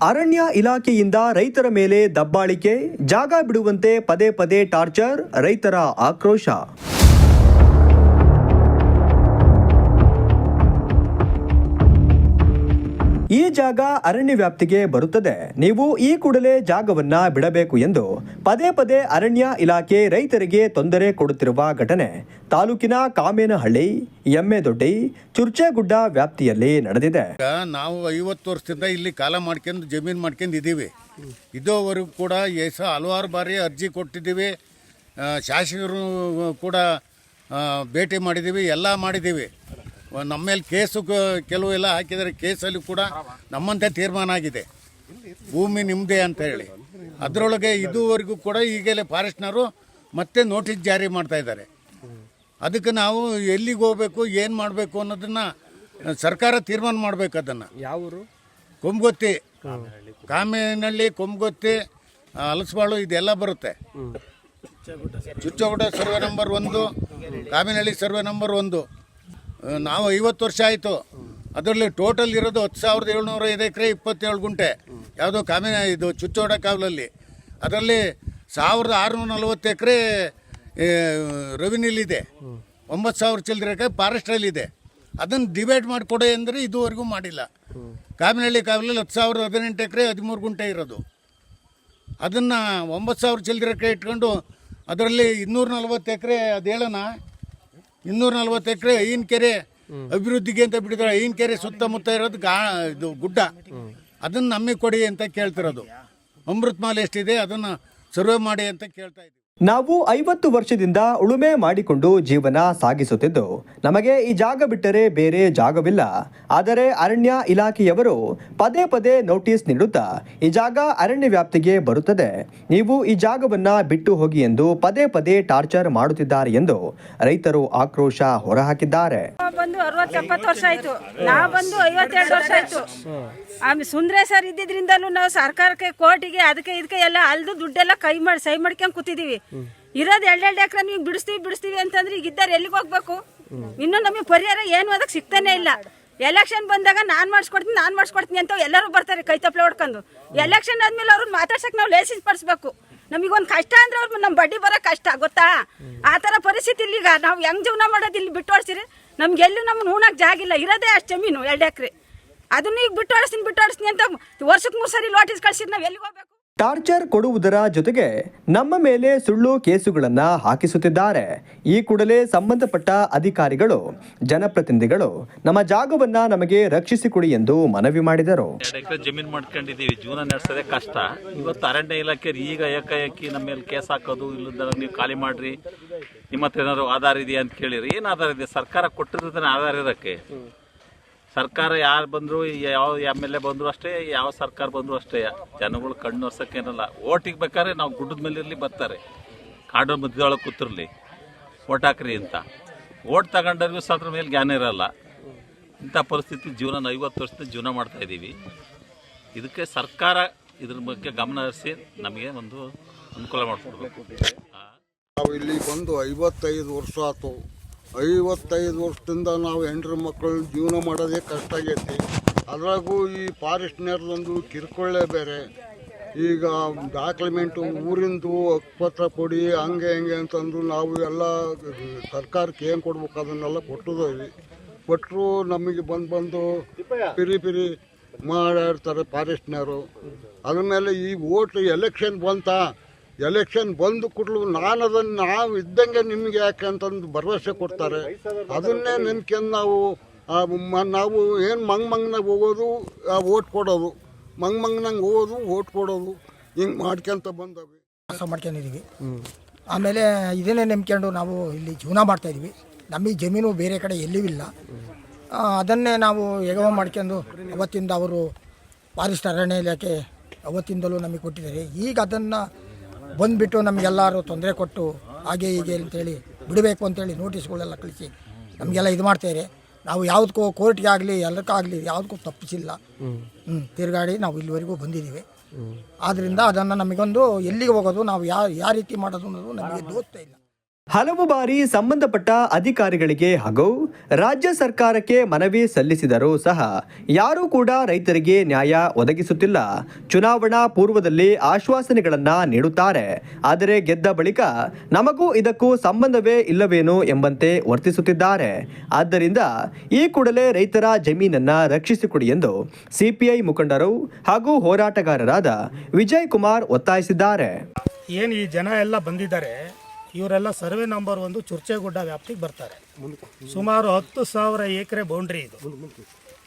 ಅರಣ್ಯ ಇಲಾಖೆಯಿಂದ ರೈತರ ಮೇಲೆ ದಬ್ಬಾಳಿಕೆ, ಜಾಗ ಬಿಡುವಂತೆ ಪದೇ ಪದೇ ಟಾರ್ಚರ್, ರೈತರ ಆಕ್ರೋಶ. ಈ ಜಾಗ ಅರಣ್ಯ ವ್ಯಾಪ್ತಿಗೆ ಬರುತ್ತದೆ, ನೀವು ಈ ಕೂಡಲೇ ಜಾಗವನ್ನ ಬಿಡಬೇಕು ಎಂದು ಪದೇ ಪದೇ ಅರಣ್ಯ ಇಲಾಖೆ ರೈತರಿಗೆ ತೊಂದರೆ ಕೊಡುತ್ತಿರುವ ಘಟನೆ ತಾಲೂಕಿನ ಕಾಮೇನಹಳ್ಳಿ, ಎಮ್ಮೆದೊಡ್ಡಿ, ಚುರ್ಚೇಗುಡ್ಡ ವ್ಯಾಪ್ತಿಯಲ್ಲಿ ನಡೆದಿದೆ. ನಾವು 50 ವರ್ಷದಿಂದ ಇಲ್ಲಿ ಕಾಲ ಮಾಡ್ಕೊಂಡು ಜಮೀನು ಮಾಡ್ಕೊಂಡು ಇದ್ದೀವಿ. ಇದುವರೆಗೂ ಕೂಡ ಹಲವಾರು ಬಾರಿ ಅರ್ಜಿ ಕೊಟ್ಟಿದ್ದೀವಿ. ಶಾಸಕರು ಕೂಡ ಭೇಟಿ ಮಾಡಿದ್ದೀವಿ, ಎಲ್ಲ ಮಾಡಿದ್ದೀವಿ. ನಮ್ಮ ಮೇಲೆ ಕೇಸು ಕೆಲವು ಎಲ್ಲ ಹಾಕಿದರೆ ಕೇಸಲ್ಲಿ ಕೂಡ ನಮ್ಮಂತೆ ತೀರ್ಮಾನ ಆಗಿದೆ, ಭೂಮಿ ನಿಮ್ಮದೇ ಅಂತ ಹೇಳಿ. ಅದರೊಳಗೆ ಇದುವರೆಗೂ ಕೂಡ ಈಗಲೇ ಫಾರೆಸ್ಟ್ನವರು ಮತ್ತೆ ನೋಟಿಸ್ ಜಾರಿ ಮಾಡ್ತಾ ಇದ್ದಾರೆ. ಅದಕ್ಕೆ ನಾವು ಎಲ್ಲಿಗೆ ಹೋಗಬೇಕು, ಏನು ಮಾಡಬೇಕು ಅನ್ನೋದನ್ನು ಸರ್ಕಾರ ತೀರ್ಮಾನ ಮಾಡಬೇಕು. ಅದನ್ನು ಯಾವರು ಕೊಂಬಗೊತ್ತಿ, ಕಾಮೇನಹಳ್ಳಿ, ಕೊಂಬಗೊತ್ತಿ, ಹಲಸಬಾಳು ಇದೆಲ್ಲ ಬರುತ್ತೆ. ಚುಚ್ಚಗುಡ್ಡ survey number 1, Kamenahalli survey number 1. ನಾವು 50 ವರ್ಷ ಆಯಿತು. ಅದರಲ್ಲಿ ಟೋಟಲ್ ಇರೋದು 10,705 ಎಕರೆ 27 ಗುಂಟೆ. ಯಾವುದೋ ಇದು ಚುಚ್ಚೋಡ ಕಾವಲಲ್ಲಿ. ಅದರಲ್ಲಿ 1,640 ಎಕರೆ ರೆವಿನ್ಯೂಲಿದೆ, 9,000 ಚಿಲ್ಲರೆ ಫಾರೆಸ್ಟ್ರಲ್ಲಿದೆ. ಅದನ್ನು ಡಿವೈಡ್ ಮಾಡಿಕೊಡಿ ಅಂದರೆ ಇದುವರೆಗೂ ಮಾಡಿಲ್ಲ. ಕಾಮೇನಹಳ್ಳಿ ಕಾವಲಲ್ಲಿ 10,018 ಎಕರೆ 13 ಗುಂಟೆ ಇರೋದು. ಅದನ್ನು 9,000 ಚಿಲ್ಲರೆ ಎಕರೆ ಇಟ್ಕೊಂಡು ಅದರಲ್ಲಿ 240 ಎಕರೆ ಅದು ಹೇಳೋಣ, 240 ಎಕರೆ ಐನಕೆರೆ ಅಭಿವೃದ್ಧಿಗೆ ಅಂತ ಬಿಟ್ಟಿದ್ದಾರೆ. ಐನಕೆರೆ ಸುತ್ತಮುತ್ತ ಇರೋದು ಇದು ಗುಡ್ಡ, ಅದನ್ನು ನಮಗೆ ಕೊಡಿ ಅಂತ ಕೇಳ್ತಿರೋದು. ಅಮೃತ್ ಮಾಲ್ ಎಷ್ಟಿದೆ ಅದನ್ನು ಸರ್ವೆ ಮಾಡಿ ಅಂತ ಕೇಳ್ತಾ ಇದ್ದೀವಿ. ನಾವು 50 ವರ್ಷದಿಂದ ಉಳುಮೆ ಮಾಡಿಕೊಂಡು ಜೀವನ ಸಾಗಿಸುತ್ತಿದ್ದು, ನಮಗೆ ಈ ಜಾಗ ಬಿಟ್ಟರೆ ಬೇರೆ ಜಾಗವಿಲ್ಲ. ಆದರೆ ಅರಣ್ಯ ಇಲಾಖೆಯವರು ಪದೇ ಪದೇ ನೋಟಿಸ್ ನೀಡುತ್ತಾ ಈ ಜಾಗ ಅರಣ್ಯ ವ್ಯಾಪ್ತಿಗೆ ಬರುತ್ತದೆ, ನೀವು ಈ ಜಾಗವನ್ನ ಬಿಟ್ಟು ಹೋಗಿ ಎಂದು ಪದೇ ಪದೇ ಟಾರ್ಚರ್ ಮಾಡುತ್ತಿದ್ದಾರೆ ಎಂದು ರೈತರು ಆಕ್ರೋಶ ಹೊರಹಾಕಿದ್ದಾರೆ. ಬಂದು 60-70 ವರ್ಷ ಆಯ್ತು, ನಾವು ಬಂದು 52 ವರ್ಷ ಆಯ್ತು. ಸುಂದ್ರೆ ಸರ್ ಇದ್ದಿದ್ರಿಂದಲೂ ನಾವು ಸರ್ಕಾರಕ್ಕೆ, ಕೋರ್ಟಿಗೆ, ಅದಕ್ಕೆ ಇದಕ್ಕೆ ಎಲ್ಲ ಅಲ್ದು ದುಡ್ಡೆಲ್ಲ ಸೈ ಮಾಡ್ಕೊಂಡು ಕೂತಿದ್ದೀವಿ. ಇರೋದು 2 ಎಕರೆ ನೀವು ಬಿಡಿಸ್ತೀವಿ ಅಂತಂದ್ರೆ ಈಗ ಇದ್ದಾರೆ ಎಲ್ಲಿಗೆ ಹೋಗ್ಬೇಕು? ಇನ್ನೂ ನಮಗೆ ಪರಿಹಾರ ಏನು ಅದಕ್ಕೆ ಸಿಗ್ತಾನೆ ಇಲ್ಲ. ಎಲೆಕ್ಷನ್ ಬಂದಾಗ ನಾನು ಮಾಡಿಸ್ಕೊಡ್ತೀನಿ ಅಂತ ಎಲ್ಲರೂ ಬರ್ತಾರೆ ಕೈ ತಪ್ಪಲೆ ಹೊಡ್ಕೊಂಡು. ಎಲೆಕ್ಷನ್ ಆದ್ಮೇಲೆ ಅವ್ರನ್ನ ಮಾತಾಡ್ಸಕ್ಕೆ ನಾವು ಲೈಸೆನ್ಸ್ ಪಡಿಸ್ಬೇಕು. ನಮಗೊಂದು ಕಷ್ಟ ಅಂದ್ರೆ ಅವ್ರು ನಮ್ಮ ಬಡ್ಡಿ ಬರೋ ಕಷ್ಟ ಗೊತ್ತಾ? ಆ ಥರ ಪರಿಸ್ಥಿತಿ ಇಲ್ಲಿಗ ನಾವು ಹೆಂಗ್ ಜೀವನ ಮಾಡೋದು? ಇಲ್ಲಿ ಬಿಟ್ಟು ಓಡಿಸಿರಿ, ನಮ್ಗೆ ಎಲ್ಲೂ ನಮ್ಮನ್ನು ಹೂಣಕ್ಕೆ ಜಾಗಿಲ್ಲ. ಇರೋದೇ ಅಷ್ಟು ಜಮೀನು 2 ಎಕರೆ. ಅದನ್ನು ಈಗ ಬಿಟ್ಟು ಓಡಿಸ್ತೀನಿ ಅಂತ ವರ್ಷಕ್ಕೆ 3 ಸರಿ ನೋಟಿಸ್ ಕಳ್ಸಿದ್ರೆ ನಾವು ಎಲ್ಲಿಗೆ ಹೋಗ್ಬೇಕು? ಟಾರ್ಚರ್ ಕೊಡುವುದರ ಜೊತೆಗೆ ನಮ್ಮ ಮೇಲೆ ಸುಳ್ಳು ಕೇಸುಗಳನ್ನ ಹಾಕಿಸುತ್ತಿದ್ದಾರೆ. ಈ ಕೂಡಲೇ ಸಂಬಂಧಪಟ್ಟ ಅಧಿಕಾರಿಗಳು, ಜನಪ್ರತಿನಿಧಿಗಳು ನಮ್ಮ ಜಾಗವನ್ನ ನಮಗೆ ರಕ್ಷಿಸಿಕೊಡಿ ಎಂದು ಮನವಿ ಮಾಡಿದರು. 2 ಎಕರೆ ಜಮೀನು ಮಾಡ್ಕೊಂಡಿದ್ದೀವಿ, ಜೀವನ ನಡೆಸೋದೇ ಕಷ್ಟ. ಇವತ್ತು ಅರಣ್ಯ ಇಲಾಖೆ ಈಗ ಏಕಾಏಕಿ ನಮ್ಮ ಮೇಲೆ ಕೇಸ್ ಹಾಕೋದು, ಇಲ್ಲದ ನೀವು ಖಾಲಿ ಮಾಡ್ರಿ, ನಿಮ್ಮ ಹತ್ರ ಏನಾದ್ರು ಆಧಾರ ಇದೆಯಾ ಅಂತ ಕೇಳಿರಿ. ಏನು ಆಧಾರ ಇದೆ? ಸರ್ಕಾರ ಕೊಟ್ಟಿರ್ತಾನೆ ಆಧಾರ ಇರೋಕ್ಕೆ. ಸರ್ಕಾರ ಯಾರು ಬಂದರು, ಯಾವ MLA ಬಂದರು ಅಷ್ಟೇ, ಯಾವ ಸರ್ಕಾರ ಬಂದರು ಅಷ್ಟೇ, ಜನಗಳು ಕಣ್ಣು ಒರ್ಸೋಕ್ಕೇನಲ್ಲ. ಓಟಿಗೆ ಬೇಕಾದ್ರೆ ನಾವು ಗುಡ್ಡದ ಮೇಲೆ ಇರಲಿ ಬರ್ತಾರೆ, ಕಾಡು ಮಧ್ಯದೊಳಗೆ ಕೂತಿರಲಿ, ಓಟ್ ಹಾಕ್ರಿ ಅಂತ. ಓಟ್ ತಗೊಂಡವ್ರಿಗೂ ಅದ್ರ ಮೇಲೆ ಜ್ಞಾನ ಇರಲ್ಲ. ಇಂಥ ಪರಿಸ್ಥಿತಿ ಜೀವನ 50 ವರ್ಷದಿಂದ ಜೀವನ ಮಾಡ್ತಾ ಇದ್ದೀವಿ. ಇದಕ್ಕೆ ಸರ್ಕಾರ ಇದ್ರ ಬಗ್ಗೆ ಗಮನ ಹರಿಸಿ ನಮಗೆ ಒಂದು ಅನುಕೂಲ ಮಾಡಿಕೊಡ್ಬೇಕು. ನಾವು ಇಲ್ಲಿ ಬಂದು 55 ವರ್ಷ ಆಯ್ತು. 55 ವರ್ಷದಿಂದ ನಾವು ಹೆಂಡ್ರ ಮಕ್ಕಳು ಜೀವನ ಮಾಡೋದೇ ಕಷ್ಟ ಆಗೈತಿ. ಅದ್ರಾಗೂ ಈ ಫಾರೆಸ್ಟ್ನರ್ದೊಂದು ಕಿರ್ಕೊಳ್ಳೆ ಬೇರೆ. ಈಗ ಡಾಕ್ಯುಮೆಂಟು ಊರಿಂದು ಹಕ್ಕುಪತ್ರ ಕೊಡಿ, ಹಂಗೆ ಅಂತಂದು ನಾವು ಎಲ್ಲ ಸರ್ಕಾರಕ್ಕೆ ಏನು ಕೊಡ್ಬೇಕು ಅದನ್ನೆಲ್ಲ ಕೊಟ್ಟರು ನಮಗೆ ಬಂದು ಪಿರಿ ಮಾಡಿರ್ತಾರೆ ಫಾರೆಸ್ಟ್ನವರು. ಅದ್ಮೇಲೆ ಈ ಓಟ್ ಎಲೆಕ್ಷನ್ ಬಂದು ಕೊಡ್ಲು ನಾವು ಇದ್ದಂಗೆ ನಿಮಗೆ ಯಾಕೆ ಅಂತಂದು ಭರವಸೆ ಕೊಡ್ತಾರೆ. ಅದನ್ನೇ ನೆನ್ಕೊಂಡು ನಾವು ಏನು ಮಂಗ್ನಾಗ ಹೋಗೋದು, ಓಟ್ ಕೊಡೋದು, ಮಂಗ್ನಂಗೆ ಹೋಗೋದು, ಓಟ್ ಕೊಡೋದು, ಹಿಂಗೆ ಮಾಡ್ಕೊಂತ ಬಂದವಿ, ಮಾಡ್ಕೊಂಡಿದ್ದೀವಿ. ಆಮೇಲೆ ಇದನ್ನೇ ನಂಬ್ಕೊಂಡು ನಾವು ಇಲ್ಲಿ ಜೀವನ ಮಾಡ್ತಾಯಿದ್ವಿ. ನಮಗೆ ಜಮೀನು ಬೇರೆ ಕಡೆ ಎಲ್ಲೂ ಇಲ್ಲ. ಅದನ್ನೇ ನಾವು ಎಗವ ಮಾಡ್ಕೊಂಡು ಅವತ್ತಿಂದ ಅವರು ಫಾರೆಸ್ಟ್ ಅರಣ್ಯ ಇಲಾಖೆ ಅವತ್ತಿಂದಲೂ ನಮಗೆ ಕೊಟ್ಟಿದ್ದಾರೆ. ಈಗ ಅದನ್ನು ಬಂದುಬಿಟ್ಟು ನಮಗೆಲ್ಲರೂ ತೊಂದರೆ ಕೊಟ್ಟು ಹಾಗೆ ಹೀಗೆ ಅಂತೇಳಿ ಬಿಡಬೇಕು ಅಂತೇಳಿ ನೋಟಿಸ್ಗಳೆಲ್ಲ ಕಳಿಸಿ ನಮಗೆಲ್ಲ ಇದು ಮಾಡ್ತಾರೆ. ನಾವು ಯಾವುದಕ್ಕೂ ಕೋರ್ಟ್ಗೆ ಆಗಲಿ ಎಲ್ಲಕ್ಕಾಗಲಿ ಯಾವುದಕ್ಕೂ ತಪ್ಪಿಸಿಲ್ಲ. ತಿರುಗಾಡಿ ನಾವು ಇಲ್ಲಿವರೆಗೂ ಬಂದಿದ್ದೀವಿ. ಆದ್ದರಿಂದ ಅದನ್ನು ನಮಗೊಂದು ಎಲ್ಲಿಗೆ ಹೋಗೋದು, ನಾವು ಯಾವ ರೀತಿ ಮಾಡೋದು ಅನ್ನೋದು ನಮಗೆ ಗೊತ್ತೇ ಇಲ್ಲ. ಹಲವು ಬಾರಿ ಸಂಬಂಧಪಟ್ಟ ಅಧಿಕಾರಿಗಳಿಗೆ ಹಾಗೂ ರಾಜ್ಯ ಸರ್ಕಾರಕ್ಕೆ ಮನವಿ ಸಲ್ಲಿಸಿದರೂ ಸಹ ಯಾರೂ ಕೂಡ ರೈತರಿಗೆ ನ್ಯಾಯ ಒದಗಿಸುತ್ತಿಲ್ಲ. ಚುನಾವಣಾ ಪೂರ್ವದಲ್ಲಿ ಆಶ್ವಾಸನೆಗಳನ್ನ ನೀಡುತ್ತಾರೆ, ಆದರೆ ಗೆದ್ದ ಬಳಿಕ ನಮಗೂ ಇದಕ್ಕೂ ಸಂಬಂಧವೇ ಇಲ್ಲವೇನೋ ಎಂಬಂತೆ ವರ್ತಿಸುತ್ತಿದ್ದಾರೆ. ಆದ್ದರಿಂದ ಈ ಕೂಡಲೇ ರೈತರ ಜಮೀನನ್ನ ರಕ್ಷಿಸಿಕೊಡಿ ಎಂದು ಸಿಪಿಐ ಮುಖಂಡರು ಹಾಗೂ ಹೋರಾಟಗಾರರಾದ ವಿಜಯ್ ಕುಮಾರ್ ಒತ್ತಾಯಿಸಿದ್ದಾರೆ. ಏನು ಈ ಜನ ಎಲ್ಲ ಬಂದಿದ್ದಾರೆ, ಇವರೆಲ್ಲ ಸರ್ವೆ ನಂಬರ್ 1 ಚುರ್ಚೆಗುಡ್ಡ ವ್ಯಾಪ್ತಿಗೆ ಬರ್ತಾರೆ. ಸುಮಾರು 10,000 ಎಕರೆ ಬೌಂಡ್ರಿ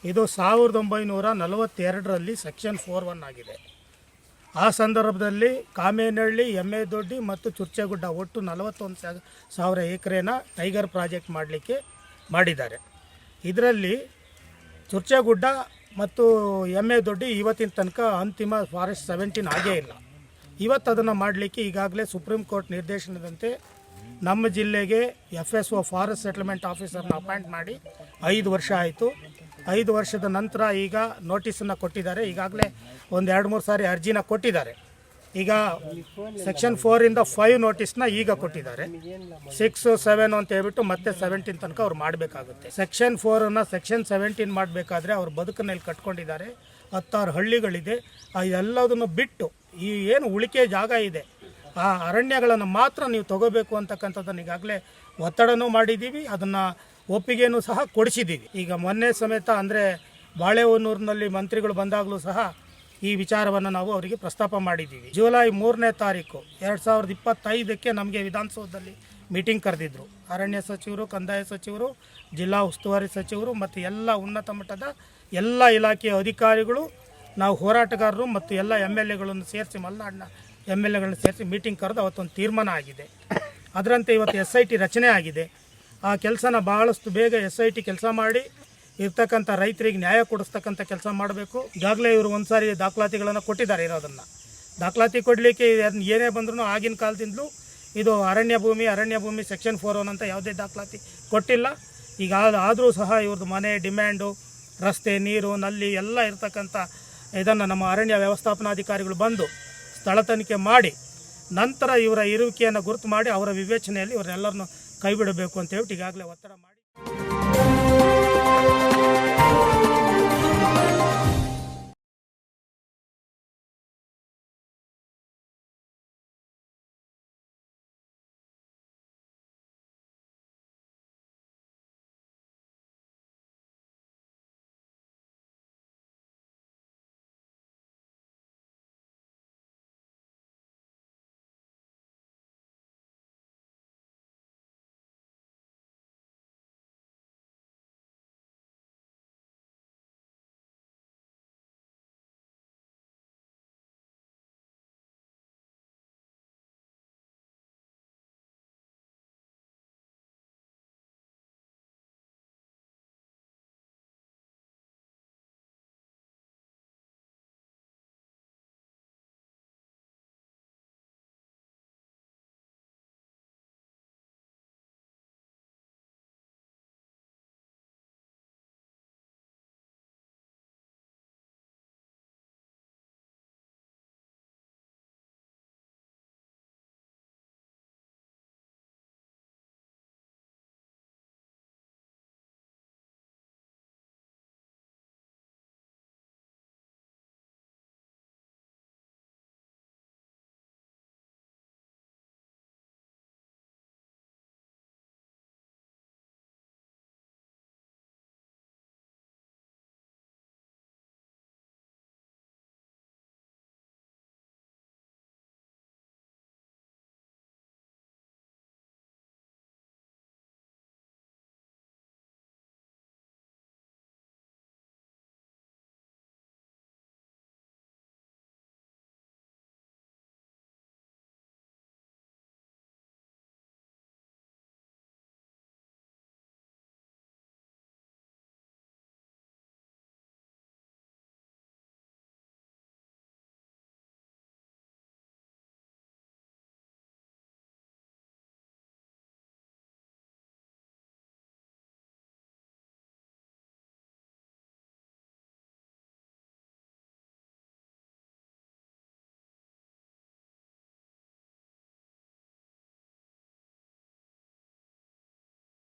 ಇದು 1942ರಲ್ಲಿ ಸೆಕ್ಷನ್ 4(1) ಆಗಿದೆ. ಆ ಸಂದರ್ಭದಲ್ಲಿ ಕಾಮೇನಹಳ್ಳಿ, ಎಮ್ಮೆದೊಡ್ಡಿ ಮತ್ತು ಚುರ್ಚೆಗುಡ್ಡ ಒಟ್ಟು 41,000 ಎಕರೆನ ಟೈಗರ್ ಪ್ರಾಜೆಕ್ಟ್ ಮಾಡಲಿಕ್ಕೆ ಮಾಡಿದ್ದಾರೆ. ಇದರಲ್ಲಿ ಚುರ್ಚೆಗುಡ್ಡ ಮತ್ತು ಎಮ್ಮೆದೊಡ್ಡಿ ಇವತ್ತಿನ ತನಕ ಅಂತಿಮ ಫಾರೆಸ್ಟ್ 17 ಆಗೇ ಇಲ್ಲ. ಇವತ್ತು ಅದನ್ನು ಮಾಡಲಿಕ್ಕೆ ಈಗಾಗಲೇ ಸುಪ್ರೀಂ ಕೋರ್ಟ್ ನಿರ್ದೇಶನದಂತೆ ನಮ್ಮ ಜಿಲ್ಲೆಗೆ FSO ಫಾರೆಸ್ಟ್ ಸೆಟಲ್ಮೆಂಟ್ ಆಫೀಸರ್ನ ಅಪಾಯಿಂಟ್ ಮಾಡಿ 5 ವರ್ಷ ಆಯಿತು. 5 ವರ್ಷದ ನಂತರ ಈಗ ನೋಟಿಸನ್ನು ಕೊಟ್ಟಿದ್ದಾರೆ. ಈಗಾಗಲೇ ಒಂದು 2-3 ಸಾರಿ ಅರ್ಜಿನ ಕೊಟ್ಟಿದ್ದಾರೆ. ಈಗ ಸೆಕ್ಷನ್ 4 5 ನೋಟಿಸ್ನ ಈಗ ಕೊಟ್ಟಿದ್ದಾರೆ. 6, 7 ಅಂತ ಹೇಳ್ಬಿಟ್ಟು ಮತ್ತೆ 17 ತನಕ ಅವ್ರು ಮಾಡಬೇಕಾಗುತ್ತೆ. ಸೆಕ್ಷನ್ 4 ಸೆಕ್ಷನ್ 17 ಮಾಡಬೇಕಾದ್ರೆ ಅವ್ರ ಬದುಕನ್ನೆಲ್ಲಿ ಕಟ್ಕೊಂಡಿದ್ದಾರೆ. 10 ಹಳ್ಳಿಗಳಿದೆ. ಎಲ್ಲದನ್ನು ಬಿಟ್ಟು ಈ ಏನು ಉಳಿಕೆ ಜಾಗ ಇದೆ ಆ ಅರಣ್ಯಗಳನ್ನು ಮಾತ್ರ ನೀವು ತಗೋಬೇಕು ಅಂತಕ್ಕಂಥದ್ದನ್ನು ಈಗಾಗಲೇ ಒತ್ತಡನೂ ಮಾಡಿದ್ದೀವಿ. ಅದನ್ನು ಒಪ್ಪಿಗೆನೂ ಸಹ ಕೊಡಿಸಿದ್ದೀವಿ. ಈಗ ಮೊನ್ನೆ ಸಮೇತ ಅಂದರೆ ಬಾಳೆಹೊನ್ನೂರಿನಲ್ಲಿ ಮಂತ್ರಿಗಳು ಬಂದಾಗಲೂ ಸಹ ಈ ವಿಚಾರವನ್ನು ನಾವು ಅವರಿಗೆ ಪ್ರಸ್ತಾಪ ಮಾಡಿದ್ದೀವಿ. ಜುಲೈ 3ನೇ ತಾರೀಕು 2025ಕ್ಕೆ ನಮಗೆ ವಿಧಾನಸೌಧದಲ್ಲಿ ಮೀಟಿಂಗ್ ಕರೆದಿದ್ರು. ಅರಣ್ಯ ಸಚಿವರು, ಕಂದಾಯ ಸಚಿವರು, ಜಿಲ್ಲಾ ಉಸ್ತುವಾರಿ ಸಚಿವರು ಮತ್ತು ಎಲ್ಲ ಉನ್ನತ ಮಟ್ಟದ ಎಲ್ಲ ಇಲಾಖೆಯ ಅಧಿಕಾರಿಗಳು, ನಾವು ಹೋರಾಟಗಾರರು ಮತ್ತು ಎಲ್ಲ MLAಗಳನ್ನು ಸೇರಿಸಿ, ಮಲೆನಾಡಿನ MLAಗಳನ್ನ ಸೇರಿಸಿ ಮೀಟಿಂಗ್ ಕರೆದು ಅವತ್ತೊಂದು ತೀರ್ಮಾನ ಆಗಿದೆ. ಅದರಂತೆ ಇವತ್ತು SIT ರಚನೆ ಆಗಿದೆ. ಆ ಕೆಲಸನ ಬಹಳಷ್ಟು ಬೇಗ SIT ಕೆಲಸ ಮಾಡಿ ಇರ್ತಕ್ಕಂಥ ರೈತರಿಗೆ ನ್ಯಾಯ ಕೊಡಿಸ್ತಕ್ಕಂಥ ಕೆಲಸ ಮಾಡಬೇಕು. ಈಗಾಗಲೇ ಇವರು ಒಂದು ಸಾರಿ ದಾಖಲಾತಿಗಳನ್ನು ಕೊಟ್ಟಿದ್ದಾರೆ. ಇರೋದನ್ನು ದಾಖಲಾತಿ ಕೊಡಲಿಕ್ಕೆ ಏನೇ ಬಂದ್ರೂ ಆಗಿನ ಕಾಲದಿಂದಲೂ ಇದು ಅರಣ್ಯ ಭೂಮಿ ಸೆಕ್ಷನ್ 4(1) ಅಂತ ಯಾವುದೇ ದಾಖಲಾತಿ ಕೊಟ್ಟಿಲ್ಲ. ಈಗ ಆದರೂ ಸಹ ಇವ್ರದ್ದು ಮನೆ, ಡಿಮ್ಯಾಂಡು, ರಸ್ತೆ, ನೀರು, ನಲ್ಲಿ ಎಲ್ಲ ಇರ್ತಕ್ಕಂಥ ಇದನ್ನು ನಮ್ಮ ಅರಣ್ಯ ವ್ಯವಸ್ಥಾಪನಾಧಿಕಾರಿಗಳು ಬಂದು ಸ್ಥಳ ತನಿಖೆ ಮಾಡಿ ನಂತರ ಇವರ ಇರುವಿಕೆಯನ್ನು ಗುರುತು ಮಾಡಿ ಅವರ ವಿವೇಚನೆಯಲ್ಲಿ ಇವರೆಲ್ಲರನ್ನು ಕೈ ಬಿಡಬೇಕು ಅಂತ ಹೇಳ್ಬಿಟ್ಟು ಈಗಾಗಲೇ ಒತ್ತಡ ಮಾಡಿ